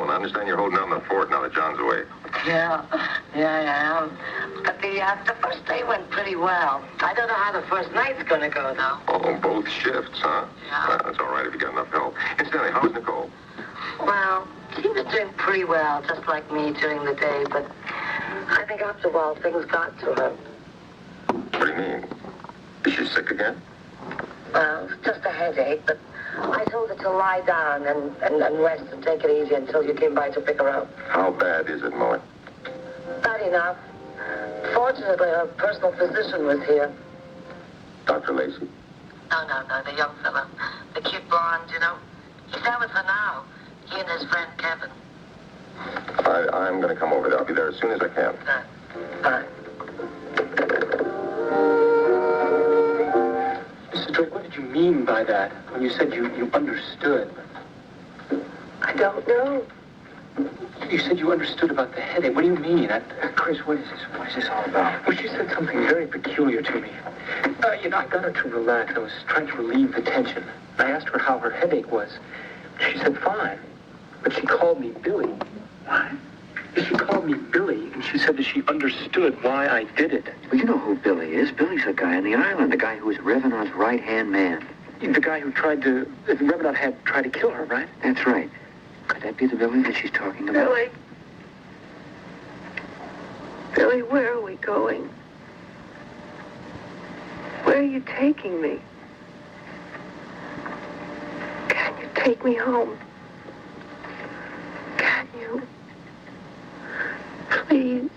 I understand you're holding down the fort now that John's away. Yeah, I am. But the first day went pretty well. I don't know how the first night's gonna go, though. Oh, both shifts, huh? Yeah. Well, that's all right if you got enough help. Incidentally, how was Nicole? Well, she was doing pretty well, just like me during the day, but I think after a while things got to her. What do you mean? Is she sick again? Well, it's just a headache, but I told her to lie down and rest and take it easy until you came by to pick her up. How bad is it, Molly? Bad enough. Fortunately, her personal physician was here. Dr. Lacey? No, the young fella. The cute blonde, you know. He's there with her now. He and his friend Kevin. I'm going to come over there. I'll be there as soon as I can. All right. Mrs. Drake, what did you mean by that when you said you understood? I don't know. You said you understood about the headache. What do you mean? Chris, what is this? What is this all about? Well, she said something very peculiar to me. I got her to relax. I was trying to relieve the tension. I asked her how her headache was. She said fine. But she called me Billy. What? She called me Billy, and she said that she understood why I did it. Well, you know who Billy is. Billy's the guy on the island, the guy who was Revenant's right-hand man. The guy who Revenant had tried to kill her, right? That's right. Could that be the Billy that she's talking about? Billy, where are we going? Where are you taking me? Can you take me home? Can you? Please.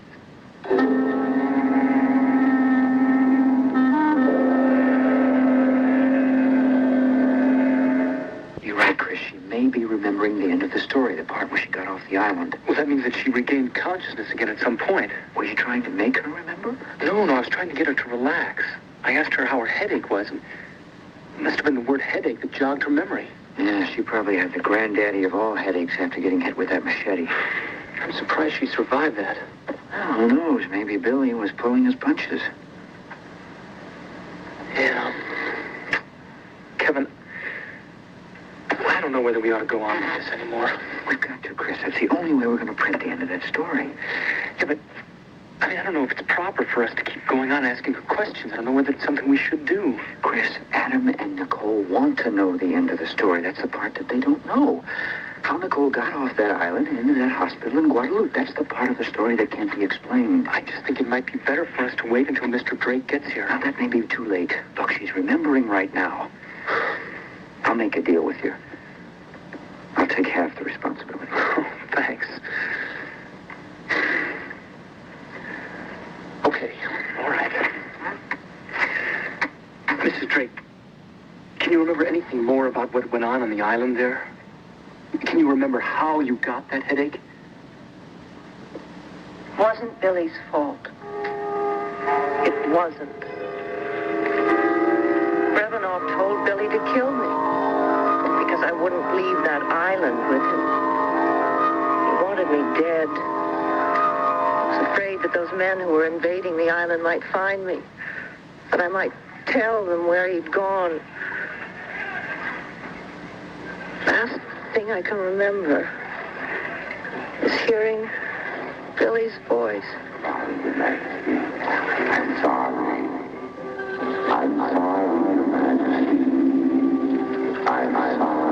You're right, Chris. She may be remembering the end of the story, the part where she got off the island. Well, that means that she regained consciousness again at some point. Were you trying to make her remember? No, I was trying to get her to relax. I asked her how her headache was, and it must have been the word headache that jogged her memory. Yeah, she probably had the granddaddy of all headaches after getting hit with that machete. I'm surprised she survived that. Well, who knows? Maybe Billy was pulling his punches. Yeah. Kevin, I don't know whether we ought to go on with this anymore. We've got to, Chris. That's the only way we're going to print the end of that story. Yeah, but, I don't know if it's proper for us to keep going on asking her questions. I don't know whether it's something we should do. Chris, Adam and Nicole want to know the end of the story. That's the part that they don't know. How Nicole got off that island and into that hospital in Guadalupe. That's the part of the story that can't be explained. I just think it might be better for us to wait until Mr. Drake gets here. Now, that may be too late. Look, she's remembering right now. I'll make a deal with you. I'll take half the responsibility. Oh, thanks. Okay, all right. Mrs. Drake, can you remember anything more about what went on the island there? Can you remember how you got that headache? Wasn't Billy's fault. It wasn't. Revenant told Billy to kill me because I wouldn't leave that island with him. He wanted me dead. I was afraid that those men who were invading the island might find me, that I might tell them where he'd gone. Last thing I can remember is hearing Billy's voice. I'm sorry. I'm sorry, Your Majesty. I'm sorry.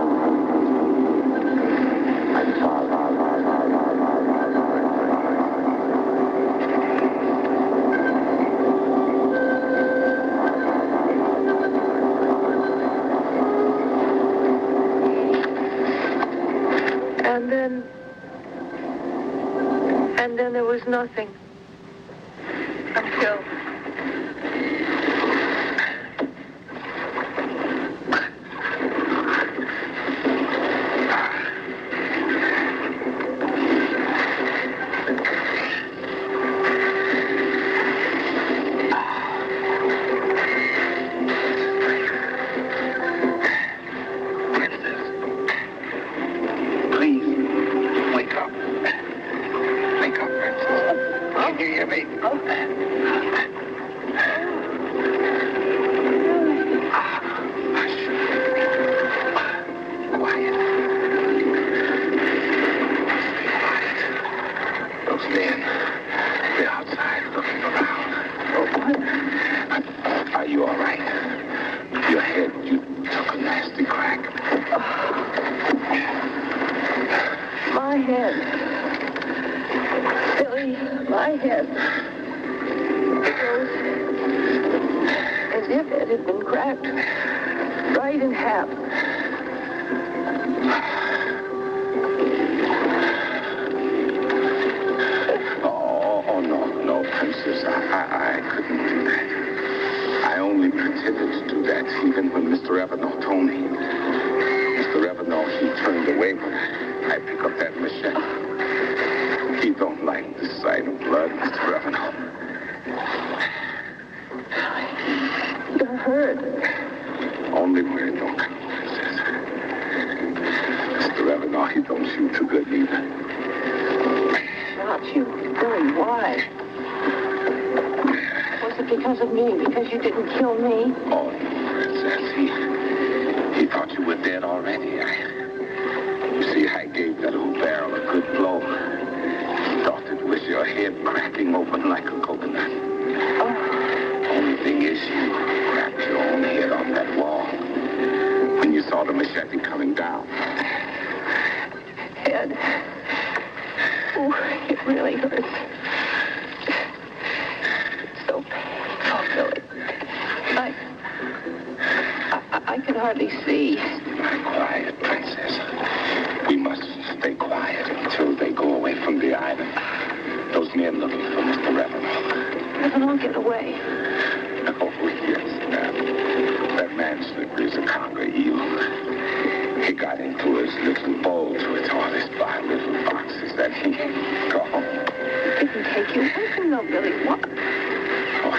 And then there was nothing. Until... hear me? Oh. Quiet. Stay quiet. Those men, they're outside looking around. Are you all right? Your head, you took a nasty crack. My head. Billy, my head. It goes as if it had been cracked right in half. Oh, no, Princess. I couldn't do that. I only pretended to do that even when Mr. Evernow told me. Mr. Evernow, he turned away when I pick up that machete. He don't like the sight of blood, Mr. Evernow. You're hurt. Only where it don't come, Princess. Mr. Evernow, he don't shoot too good either. Not you. Billy, why? Was it because of me? Because you didn't kill me? Oh, no, Princess. He thought you were dead already. You see, I gave that old barrel a good blow. He thought it was your head cracking open like a coconut. Oh. Only thing is, you cracked your own head on that wall when you saw the machete coming down. Head. Oh, it really hurts. It's so painful, Billy. I can hardly see. Quiet, Princess. We must stay quiet until they go away from the island. Those men looking for Mr. Revenant. Revenant, get away. Oh, yes, that man Slippery is a conga eel. He got into his little bulge with all his 5 little boxes that he gone. It didn't take you away from them, Billy. What? Oh,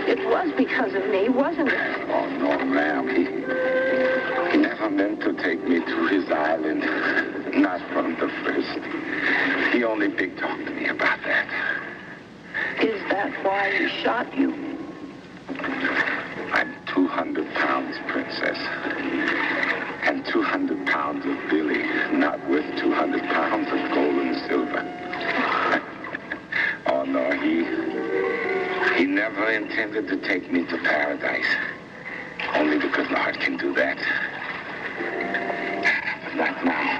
It was because of me, wasn't it? Oh, no, ma'am. He never meant to take me to his island. Not from the first. He only big-talked to me about that. Is that why he shot you? I'm 200 pounds, Princess. And 200 pounds of Billy, not worth 200 pounds of gold and silver. Oh, no, he never intended to take me to paradise. Only the good Lord can do that. But not now.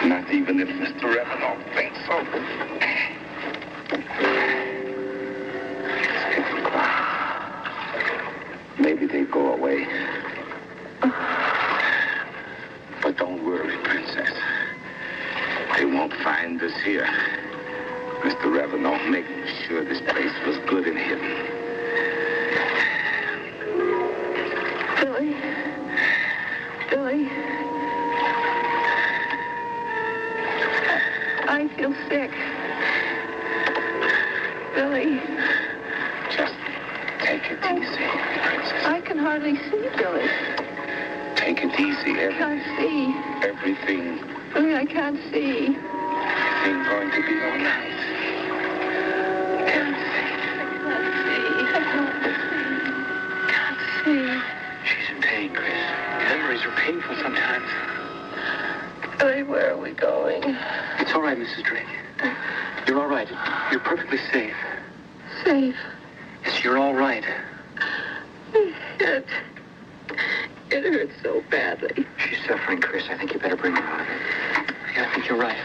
Not even if Mr. Revenant thinks so. Maybe they go away. But don't worry, Princess. They won't find us here. Mr. Revenant made sure this place was good and hidden. Billy? Billy? I feel sick. Billy? Just take it easy, Princess. I can hardly see, Billy. Take it easy. I can't see. Everything Billy, I can't see. Everything's going to be all right. Can't see. She's in pain, Chris. Memories are painful sometimes. Billy, where are we going? It's all right, Mrs. Drake. You're all right. You're perfectly safe. Safe. Yes, you're all right. It hurts so badly. She's suffering, Chris. I think you better bring her out of it. Yeah, I think you're right.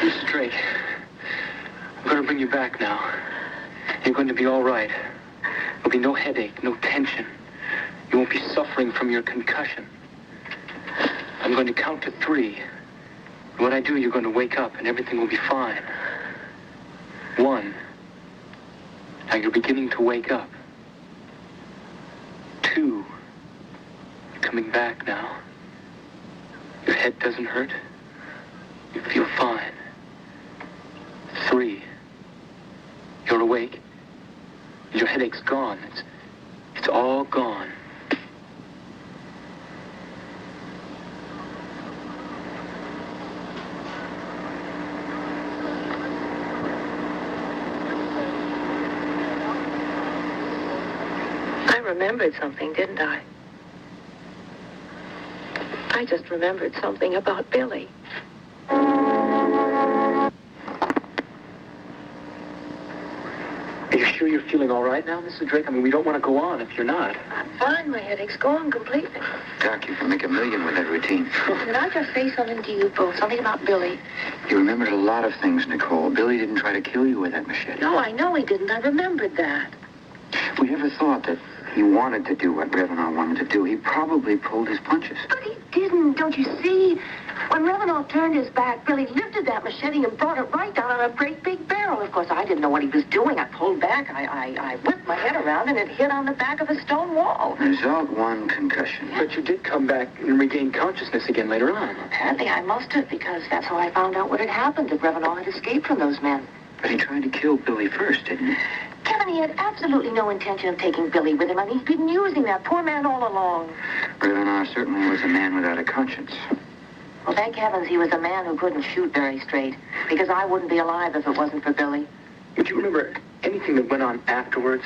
Mrs. Drake, I'm going to bring you back now. You're going to be all right. There'll be no headache, no tension. You won't be suffering from your concussion. I'm going to count to 3. And when I do, you're going to wake up and everything will be fine. 1. Now you're beginning to wake up. 2. You're coming back now. Your head doesn't hurt. You feel fine. 3. You're awake. Your headache's gone. It's all gone. remembered something, didn't I? I just remembered something about Billy. Are you sure you're feeling all right now, Mrs. Drake? I mean, we don't want to go on if you're not. I'm fine. My headache's gone completely. Doc, you can make $1 million with that routine. Did I just say something to you both? Something about Billy? You remembered a lot of things, Nicole. Billy didn't try to kill you with that machete. No, I know he didn't. I remembered that. We never thought that he wanted to do what Revenant wanted to do. He probably pulled his punches. But he didn't, don't you see? When Revenant turned his back, Billy lifted that machete and brought it right down on a great big barrel. Of course, I didn't know what he was doing. I pulled back, I whipped my head around, and it hit on the back of a stone wall. Result, 1 concussion. But you did come back and regain consciousness again later on. Apparently, I must have, because that's how I found out what had happened, that Revenant had escaped from those men. But he tried to kill Billy first, didn't he? Kevin, he had absolutely no intention of taking Billy with him, and he's been using that poor man all along. Revenant certainly was a man without a conscience. Well, thank heavens he was a man who couldn't shoot very straight, because I wouldn't be alive if it wasn't for Billy. Would you remember anything that went on afterwards?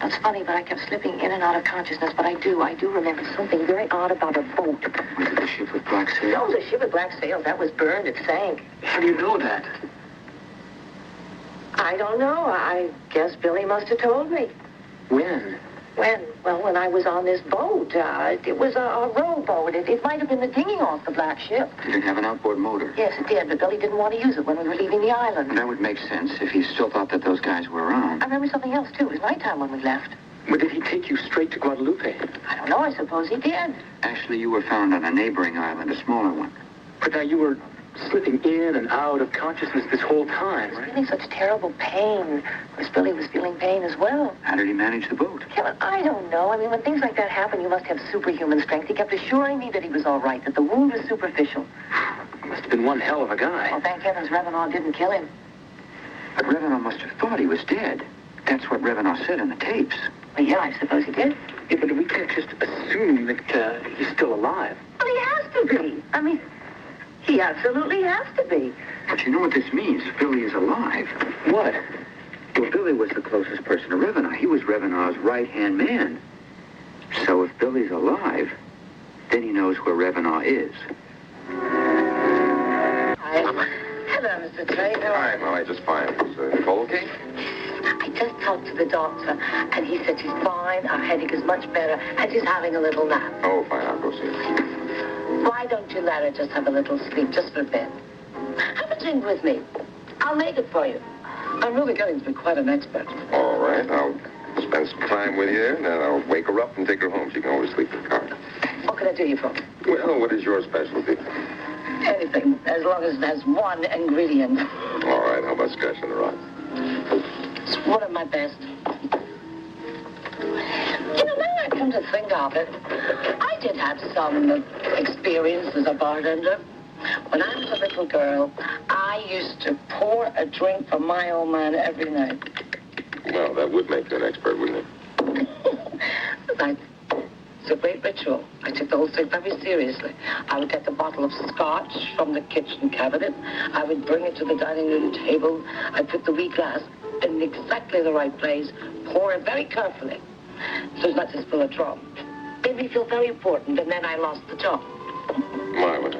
That's funny, but I kept slipping in and out of consciousness, but I do remember something very odd about a boat. Was it the ship with black sails? No, the ship with black sails, that was burned, it sank. How do you know that? I don't know. I guess Billy must have told me. When? When? Well, when I was on this boat. It was a rowboat. It might have been the dinghy off the black ship. Did it have an outboard motor? Yes, it did, but Billy didn't want to use it when we were leaving the island. That would make sense if he still thought that those guys were around. I remember something else, too. It was nighttime when we left. But did he take you straight to Guadalupe? I don't know. I suppose he did. Actually, you were found on a neighboring island, a smaller one. But now you were slipping in and out of consciousness this whole time, right? Feeling such terrible pain. Of course, Billy was feeling pain as well. How did he manage the boat? Kevin, I don't know. I mean, when things like that happen, you must have superhuman strength. He kept assuring me that he was all right, that the wound was superficial. He must have been one hell of a guy. Well, thank heavens Revenant didn't kill him. But Revenant must have thought he was dead. That's what Revenant said in the tapes. Well, yeah, I suppose he did. Yeah, but we can't just assume that he's still alive. Well, he has to be. I mean, he absolutely has to be. But you know what this means? Billy is alive. What? Well, Billy was the closest person to Revenant. He was Revenant's right-hand man. So if Billy's alive, then he knows where Revenant is. Hello, Mr. Drake. Hi, Molly, just fine. Is Nicole okay? I just talked to the doctor, and he said she's fine, her headache is much better, and she's having a little nap. Oh, fine, I'll go see her. Why don't you let her just have a little sleep, just for a bit? Have a drink with me. I'll make it for you. I'm really getting to be quite an expert. All right, I'll spend some time with you, and then I'll wake her up and take her home. She can always sleep in the car. What can I do you for? Well, what is your specialty? Anything, as long as it has one ingredient. All right, how about scotch on the rocks? It's one of my best. You know, now I come to think of it, I did have some experience as a bartender. When I was a little girl, I used to pour a drink for my old man every night. Well, that would make you an expert, wouldn't it? It's a great ritual. I took the whole thing very seriously. I would get the bottle of scotch from the kitchen cabinet. I would bring it to the dining room table. I'd put the wee glass in exactly the right place, pour it very carefully, so as not to spill a drop. Made me feel very important, and then I lost the job. My, what?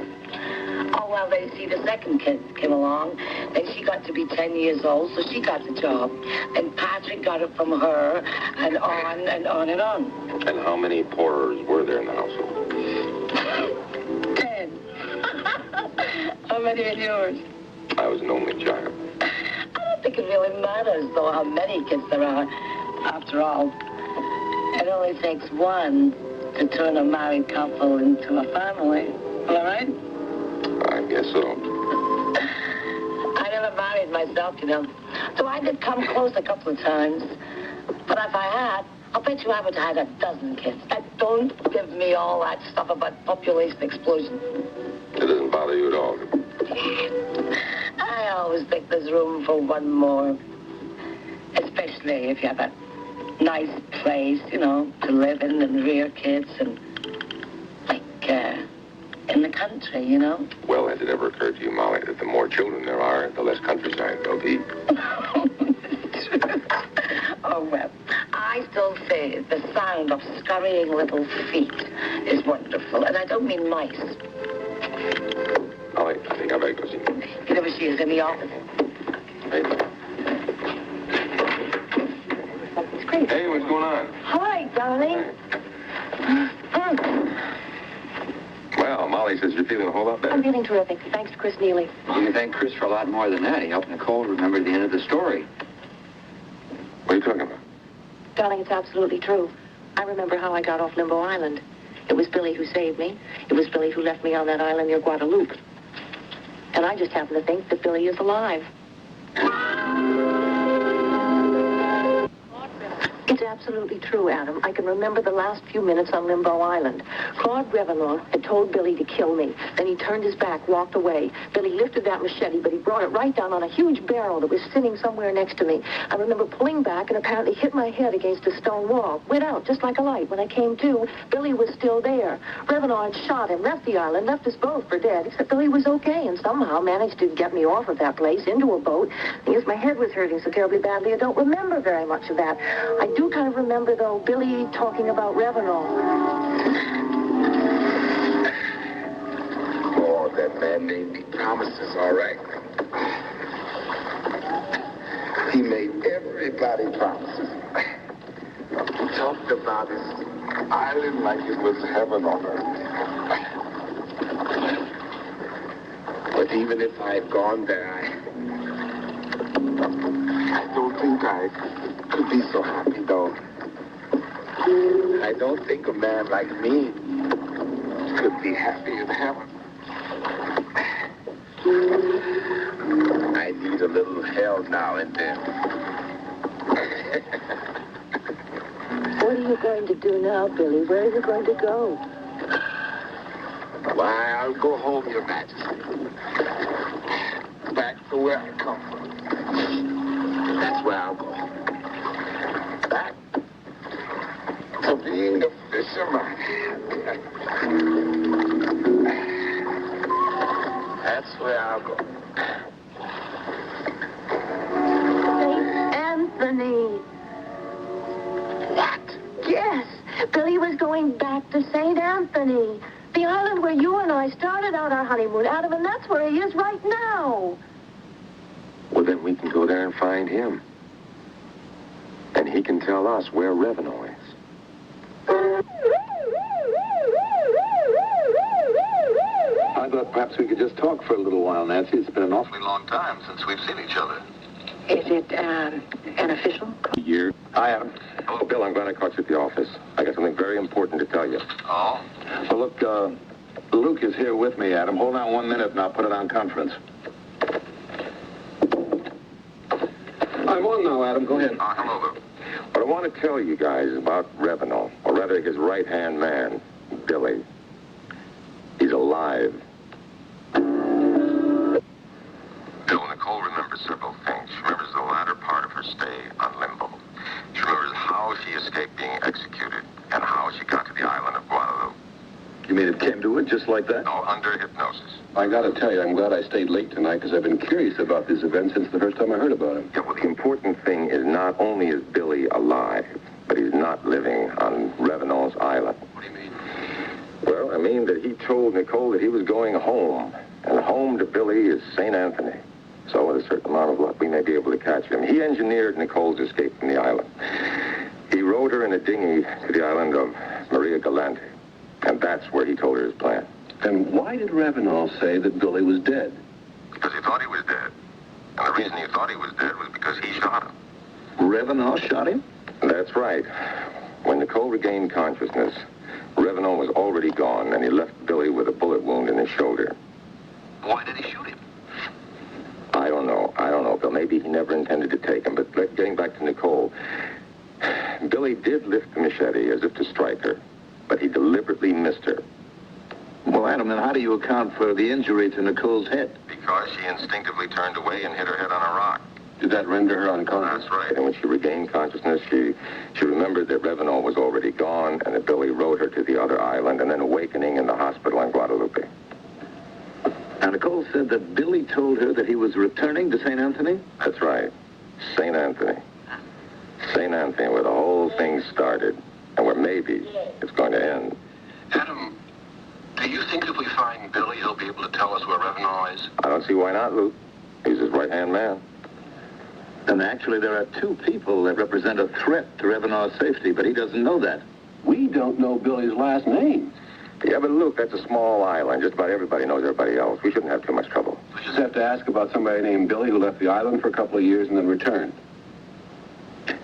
Oh, well, they see the second kid came along, and she got to be 10 years old, so she got the job. And Patrick got it from her, and on and on and on. And how many pourers were there in the household? 10. How many are yours? I was an only child. I don't think it really matters, though, how many kids there are. After all, it only takes one to turn a married couple into a family. All right? I guess so. I never married myself, you know. So I did come close a couple of times. But if I had, I'll bet you I would have had a dozen kids. And don't give me all that stuff about population explosion. It doesn't bother you at all. I always think there's room for one more. Especially if you have a nice place, you know, to live in and rear kids and, like, in the country, you know? Well, has it ever occurred to you, Molly, that the more children there are, the less countryside there'll be? Oh, well, I still say the sound sound of scurrying little feet is wonderful. And I don't mean mice. Molly, I think I better go see her. Whenever she is in the office. Hey. It's crazy. Hey, what's going on? Hi, darling. Well, Molly says you're feeling a whole lot better. I'm feeling terrific. Thanks to Chris Neely. You can thank Chris for a lot more than that. He helped Nicole remember the end of the story. What are you talking about? Darling, it's absolutely true. I remember how I got off Limbo Island. It was Billy who saved me. It was Billy who left me on that island near Guadalupe. And I just happen to think that Billy is alive. It's absolutely true, Adam. I can remember the last few minutes on Limbo Island. Claude Revenant had told Billy to kill me. Then he turned his back, walked away. Billy lifted that machete, but he brought it right down on a huge barrel that was sitting somewhere next to me. I remember pulling back and apparently hit my head against a stone wall. Went out just like a light. When I came to, Billy was still there. Revenant had shot him, left the island, left us both for dead, except Billy was okay and somehow managed to get me off of that place into a boat. I guess my head was hurting so terribly badly, I don't remember very much of that. I do kind of remember, though, Billy talking about Revenant. Oh, that man made me promises, all right. He made everybody promises. He talked about his island like it was heaven on earth. But even if I had gone there, I don't think I could be so happy, though. I don't think a man like me could be happy in heaven. I need a little hell now and then. What are you going to do now, Billy? Where are you going to go? Why, I'll go home, Your Majesty. Back to where I come from. That's where I'll go. Back to being a fisherman. That's where I'll go. St. Anthony. What? Yes, Billy was going back to St. Anthony. The island where you and I started out our honeymoon, Adam, and that's where he is right now. Well, then we can go there and find him. And he can tell us where Revenant is. I thought perhaps we could just talk for a little while, Nancy. It's been an awfully long time since we've seen each other. Is it an official? Year. Hi, Adam. Hello, Bill. I'm glad I caught you at the office. I got something very important to tell you. Oh? Well, look, Luke is here with me, Adam. Hold on 1 minute and I'll put it on conference. I'm on now, Adam. Go ahead. Hello, Luke. What I want to tell you guys about Revenant, or rather his right-hand man, Billy. He's alive. Bill, Nicole remembers several things. She remembers the latter part of her stay on Limbo. She remembers how she escaped being executed and how she got to the island of Guadalupe. You mean it came to it just like that? No, under hypnosis. I gotta tell you, I'm glad I stayed late tonight because I've been curious about this event since the first time I heard about him. Yeah, well, the important thing is not only is Billy alive, but he's not living on Revenant's island. What do you mean? Well, I mean that he told Nicole that he was going home, and home to Billy is St. Anthony. So with a certain amount of luck, we may be able to catch him. He engineered Nicole's escape from the island. He rowed her in a dinghy to the island of Maria Galante, and that's where he told her his plan. Then why did Revenant say that Billy was dead? Because he thought he was dead. And the reason he thought he was dead was because he shot him. Revenant shot him? That's right. When Nicole regained consciousness, Revenant was already gone, and he left Billy with a bullet wound in his shoulder. Why did he shoot him? I don't know, Bill. Maybe he never intended to take him, but getting back to Nicole, Billy did lift the machete as if to strike her, but he deliberately missed her. Well, Adam, then how do you account for the injury to Nicole's head? Because she instinctively turned away and hit her head on a rock. Did that render her unconscious? That's right. And when she regained consciousness, she remembered that Revenant was already gone and that Billy rowed her to the other island and then awakening in the hospital in Guadalupe. Now, Nicole said that Billy told her that he was returning to St. Anthony? That's right. St. Anthony. St. Anthony, where the whole thing started. and where maybe it's going to end. Adam, do you think if we find Billy, he'll be able to tell us where Revenant is? I don't see why not, Luke. He's his right-hand man. And actually, there are two people that represent a threat to Revenant's safety, but he doesn't know that. We don't know Billy's last name. Yeah, but Luke, that's a small island. Just about everybody knows everybody else. We shouldn't have too much trouble. We just have to ask about somebody named Billy who left the island for a couple of years and then returned.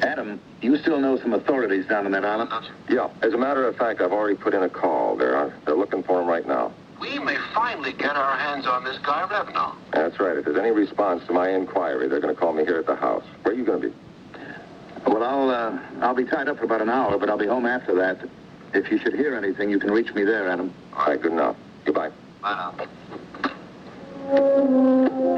Adam, you still know some authorities down on that island? Yeah, as a matter of fact, I've already put in a call. They're looking for him right now. We may finally get our hands on this guy, Revenant. That's right. If there's any response to my inquiry, they're going to call me here at the house. Where are you going to be? Well, I'll be tied up for about an hour, but I'll be home after that. If you should hear anything, you can reach me there, Adam. All right, good enough. Goodbye. Bye now.